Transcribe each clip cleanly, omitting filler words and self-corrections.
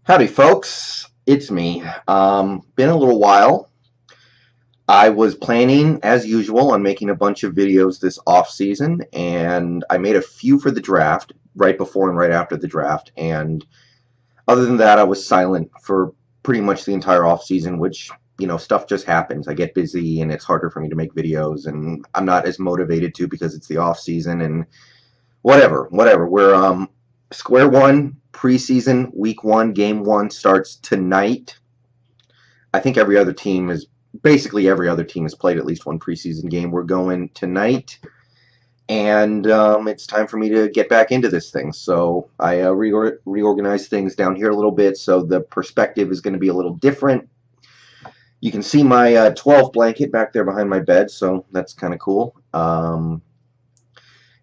Howdy, folks. It's me. Been a little while. I was planning, as usual, on making a bunch of videos this off season, and I made a few for the draft, right before and right after the draft. And other than that, I was silent for pretty much the entire off season, which, stuff just happens. I get busy, and it's harder for me to make videos, and I'm not as motivated to because it's the off season, and whatever. We're square one. Preseason week one, game one starts tonight. I think basically every other team has played at least one preseason game. We're going tonight, and it's time for me to get back into this thing. So I reorganized things down here a little bit, so the perspective is going to be a little different. You can see my 12 blanket back there behind my bed, so that's kind of cool.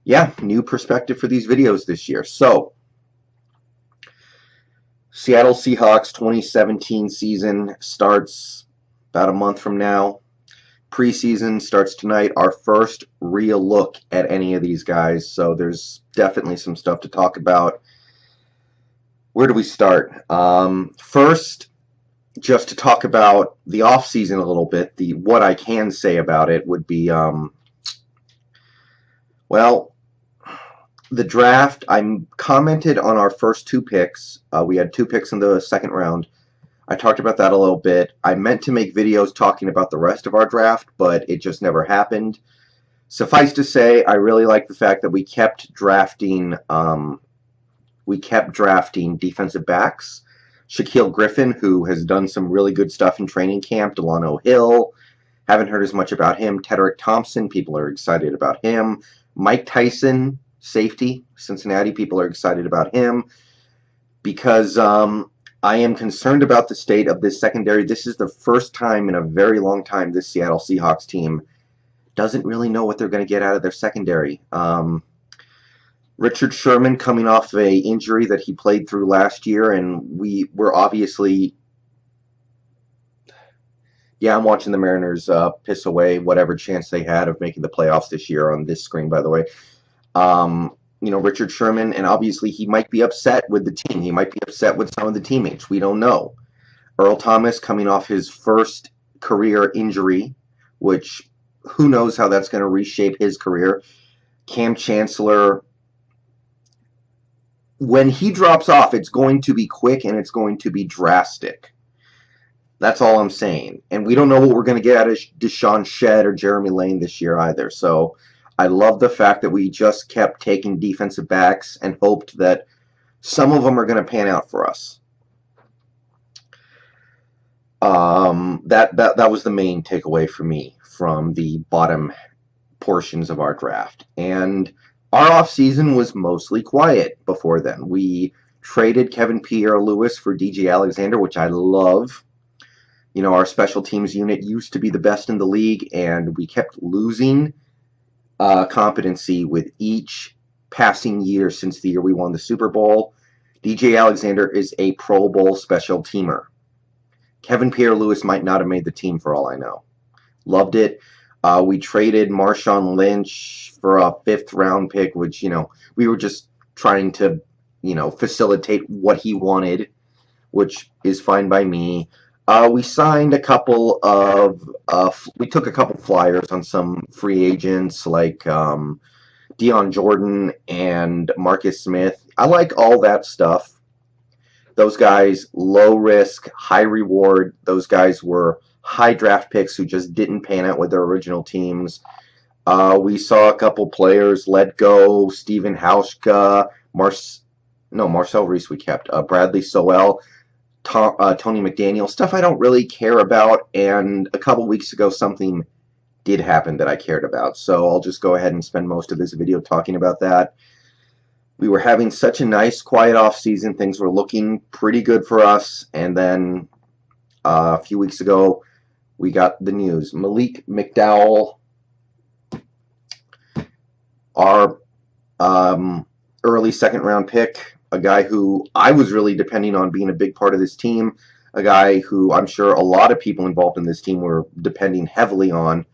Yeah, new perspective for these videos this year. So Seattle Seahawks 2017 season starts about a month from now. Preseason starts tonight. Our first real look at any of these guys. So there's definitely some stuff to talk about. Where do we start? First, just to talk about the offseason a little bit, what I can say about it would be, the draft. I commented on our first two picks. We had two picks in the second round. I talked about that a little bit. I meant to make videos talking about the rest of our draft, but it just never happened. Suffice to say, I really like the fact that we kept drafting defensive backs. Shaquille Griffin, who has done some really good stuff in training camp. Delano Hill, haven't heard as much about him. Tedrick Thompson, people are excited about him. Mike Tyson, safety, Cincinnati, people are excited about him because I am concerned about the state of this secondary. This is the first time in a very long time this Seattle Seahawks team doesn't really know what they're going to get out of their secondary. Richard Sherman coming off a injury that he played through last year, and we were obviously... Yeah, I'm watching the Mariners piss away whatever chance they had of making the playoffs this year on this screen, by the way. Richard Sherman, and obviously he might be upset with the team. He might be upset with some of the teammates. We don't know. Earl Thomas coming off his first career injury, which who knows how that's going to reshape his career. Cam Chancellor, when he drops off, it's going to be quick and it's going to be drastic. That's all I'm saying. And we don't know what we're going to get out of Deshaun Shedd or Jeremy Lane this year either. So I love the fact that we just kept taking defensive backs and hoped that some of them are going to pan out for us. That was the main takeaway for me from the bottom portions of our draft. And our offseason was mostly quiet before then. We traded Kevin Pierre-Louis for DJ Alexander, which I love. Our special teams unit used to be the best in the league, and we kept losing competency with each passing year since the year we won the Super Bowl. DJ Alexander is a Pro Bowl special teamer. Kevin Pierre-Louis might not have made the team for all I know. Loved it. We traded Marshawn Lynch for a 5th round pick, which, we were just trying to, facilitate what he wanted, which is fine by me. We signed a couple of, we took a couple flyers on some free agents like Deion Jordan and Marcus Smith. I like all that stuff. Those guys, low risk, high reward. Those guys were high draft picks who just didn't pan out with their original teams. We saw a couple players let go. Steven Hauschka, Marcel Reese we kept. Bradley Sowell. Tony McDaniel, stuff I don't really care about, and a couple weeks ago something did happen that I cared about, so I'll just go ahead and spend most of this video talking about that. We were having such a nice, quiet off-season. Things were looking pretty good for us, and then a few weeks ago we got the news. Malik McDowell, our early second-round pick, a guy who I was really depending on being a big part of this team, a guy who I'm sure a lot of people involved in this team were depending heavily on.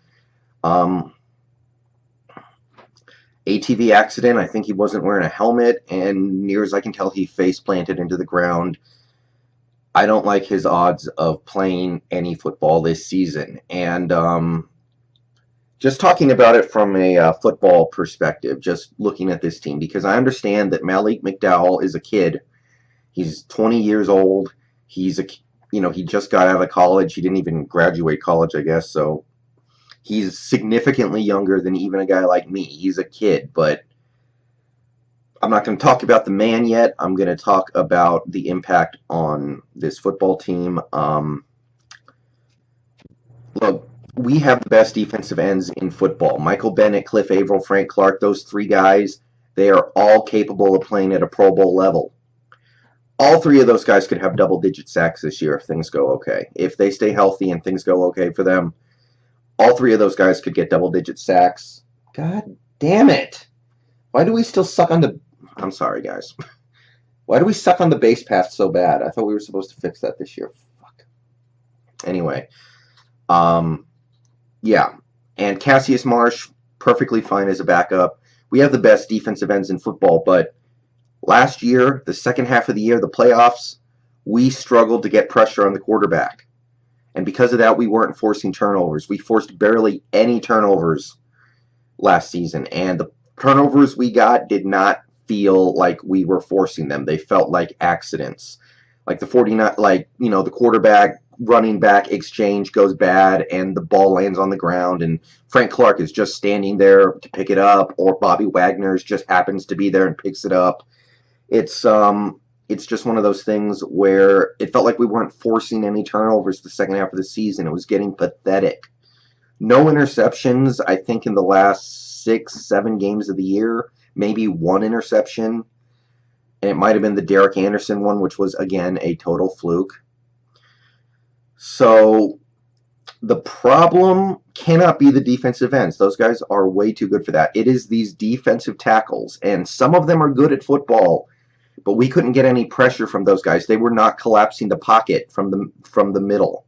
ATV accident, I think he wasn't wearing a helmet, and near as I can tell, he face planted into the ground. I don't like his odds of playing any football this season. And just talking about it from a football perspective, just looking at this team, because I understand that Malik McDowell is a kid. He's 20 years old. He's a, he just got out of college. He didn't even graduate college, I guess. So he's significantly younger than even a guy like me. He's a kid, but I'm not going to talk about the man yet. I'm going to talk about the impact on this football team. Look, we have the best defensive ends in football. Michael Bennett, Cliff Averill, Frank Clark, those three guys, they are all capable of playing at a Pro Bowl level. All three of those guys could have double-digit sacks this year if things go okay. If they stay healthy and things go okay for them, all three of those guys could get double-digit sacks. God damn it. Why do we still suck on the... I'm sorry, guys. Why do we suck on the base path so bad? I thought we were supposed to fix that this year. Fuck. Anyway. Yeah. And Cassius Marsh, perfectly fine as a backup. We have the best defensive ends in football, but last year, the second half of the year, the playoffs, we struggled to get pressure on the quarterback. And because of that, we weren't forcing turnovers. We forced barely any turnovers last season. And the turnovers we got did not feel like we were forcing them. They felt like accidents. Like the 49, the quarterback running back exchange goes bad and the ball lands on the ground and Frank Clark is just standing there to pick it up, or Bobby Wagner's just happens to be there and picks it up. It's just one of those things where it felt like we weren't forcing any turnovers the second half of the season. It was getting pathetic. No interceptions, I think, in the last 6-7 games of the year. Maybe one interception. And it might have been the Derek Anderson one, which was, again, a total fluke. So the problem cannot be the defensive ends. Those guys are way too good for that. It is these defensive tackles. And some of them are good at football, but we couldn't get any pressure from those guys. They were not collapsing the pocket from the middle.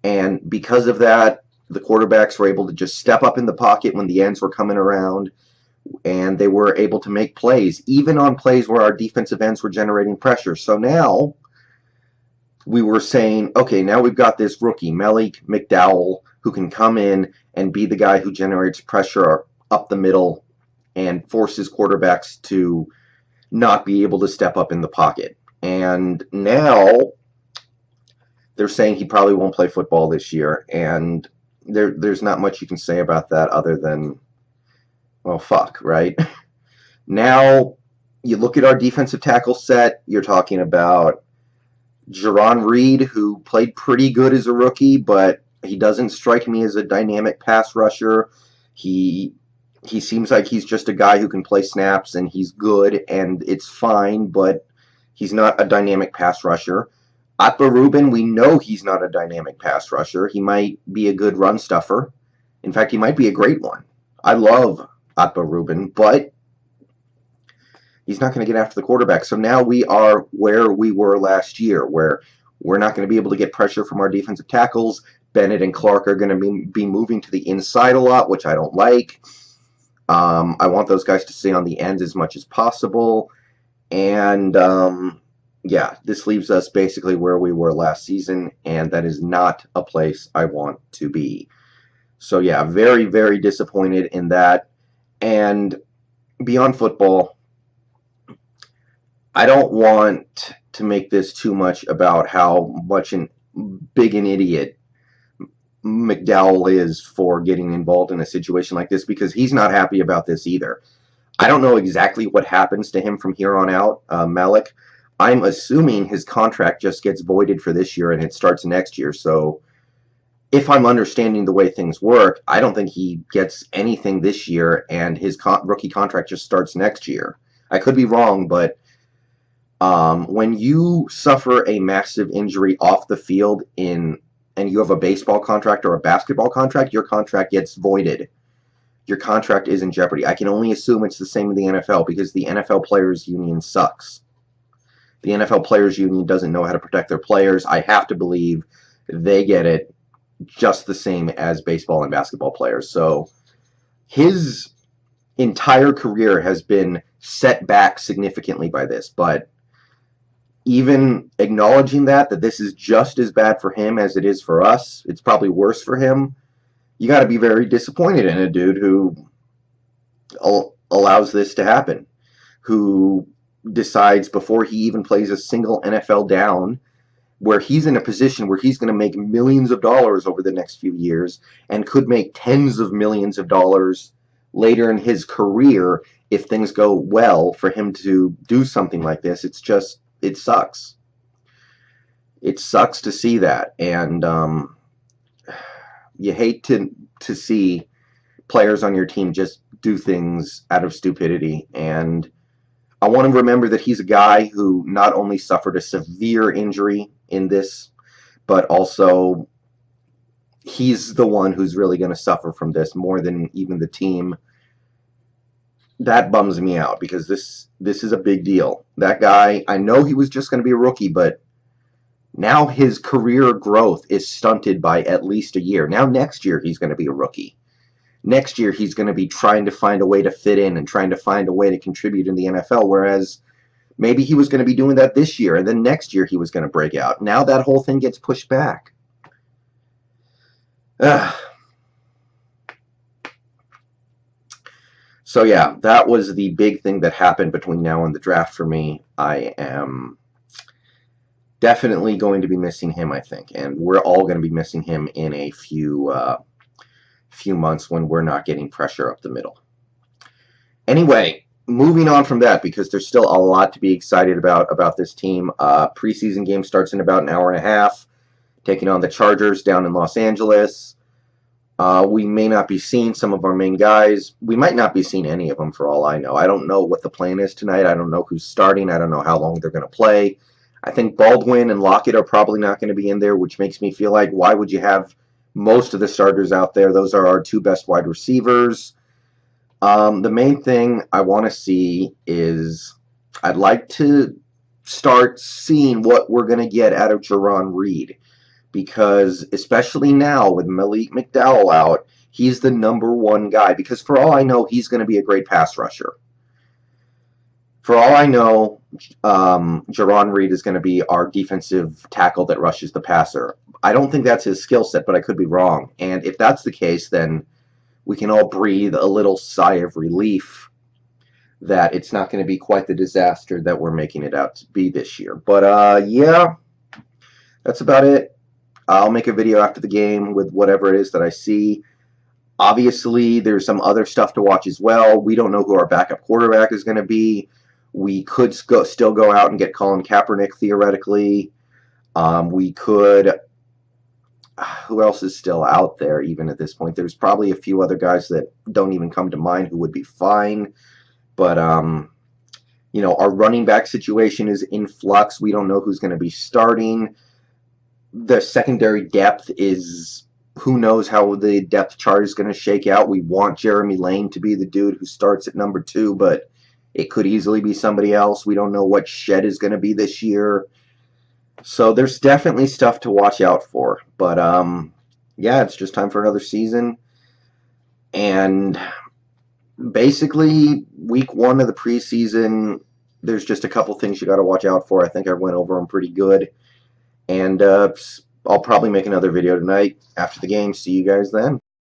And because of that, the quarterbacks were able to just step up in the pocket when the ends were coming around, and they were able to make plays, even on plays where our defensive ends were generating pressure. So now we were saying, okay, now we've got this rookie, Malik McDowell, who can come in and be the guy who generates pressure up the middle and forces quarterbacks to not be able to step up in the pocket. And now they're saying he probably won't play football this year, and there's not much you can say about that other than, well, fuck, right? Now, you look at our defensive tackle set, you're talking about Jerron Reed, who played pretty good as a rookie, but he doesn't strike me as a dynamic pass rusher. He seems like he's just a guy who can play snaps, and he's good, and it's fine, but he's not a dynamic pass rusher. Atba Rubin, we know he's not a dynamic pass rusher. He might be a good run stuffer. In fact, he might be a great one. I love Atba Rubin, but he's not going to get after the quarterback. So now we are where we were last year, where we're not going to be able to get pressure from our defensive tackles. Bennett and Clark are going to be moving to the inside a lot, which I don't like. I want those guys to stay on the ends as much as possible. And, yeah, this leaves us basically where we were last season, and that is not a place I want to be. So, yeah, very, very disappointed in that. And beyond football, I don't want to make this too much about how much big an idiot McDowell is for getting involved in a situation like this, because he's not happy about this either. I don't know exactly what happens to him from here on out, Malik. I'm assuming his contract just gets voided for this year and it starts next year. So if I'm understanding the way things work, I don't think he gets anything this year, and his rookie contract just starts next year. I could be wrong, but when you suffer a massive injury off the field and you have a baseball contract or a basketball contract, your contract gets voided. Your contract is in jeopardy. I can only assume it's the same in the NFL, because the NFL Players Union sucks. The NFL Players Union doesn't know how to protect their players. I have to believe they get it just the same as baseball and basketball players. So his entire career has been set back significantly by this, but even acknowledging that this is just as bad for him as it is for us, it's probably worse for him, you got to be very disappointed in a dude who allows this to happen, who decides before he even plays a single NFL down, where he's in a position where he's going to make millions of dollars over the next few years and could make tens of millions of dollars later in his career if things go well, for him to do something like this. It's just, it sucks. It sucks to see that, and you hate to see players on your team just do things out of stupidity. And I want to remember that he's a guy who not only suffered a severe injury in this, but also he's the one who's really going to suffer from this more than even the team. That bums me out, because this is a big deal. That guy, I know he was just going to be a rookie, but now his career growth is stunted by at least a year. Now next year he's going to be a rookie. Next year he's going to be trying to find a way to fit in and trying to find a way to contribute in the NFL, whereas maybe he was going to be doing that this year, and then next year he was going to break out. Now that whole thing gets pushed back. So yeah, that was the big thing that happened between now and the draft for me. I am definitely going to be missing him, I think, and we're all going to be missing him in a few months when we're not getting pressure up the middle. Anyway, moving on from that, because there's still a lot to be excited about this team. Preseason game starts in about an hour and a half, taking on the Chargers down in Los Angeles. We may not be seeing some of our main guys. We might not be seeing any of them, for all I know. I don't know what the plan is tonight. I don't know who's starting. I don't know how long they're going to play. I think Baldwin and Lockett are probably not going to be in there, which makes me feel like, why would you have most of the starters out there? Those are our two best wide receivers. The main thing I want to see is, I'd like to start seeing what we're going to get out of Jarran Reed, because especially now with Malik McDowell out, he's the #1 guy, because for all I know, he's going to be a great pass rusher. For all I know, Jarran Reed is going to be our defensive tackle that rushes the passer. I don't think that's his skill set, but I could be wrong. And if that's the case, then we can all breathe a little sigh of relief that it's not going to be quite the disaster that we're making it out to be this year. But yeah, that's about it. I'll make a video after the game with whatever it is that I see. Obviously, there's some other stuff to watch as well. We don't know who our backup quarterback is going to be. We could still go out and get Colin Kaepernick, theoretically. We could... Who else is still out there even at this point? There's probably a few other guys that don't even come to mind who would be fine. But, you know, our running back situation is in flux. We don't know who's going to be starting. The secondary depth is... Who knows how the depth chart is going to shake out. We want Jeremy Lane to be the dude who starts at #2, but it could easily be somebody else. We don't know what Shed is going to be this year. So there's definitely stuff to watch out for. But, yeah, it's just time for another season. And basically, week 1 of the preseason, there's just a couple things you got to watch out for. I think I went over them pretty good. And I'll probably make another video tonight after the game. See you guys then.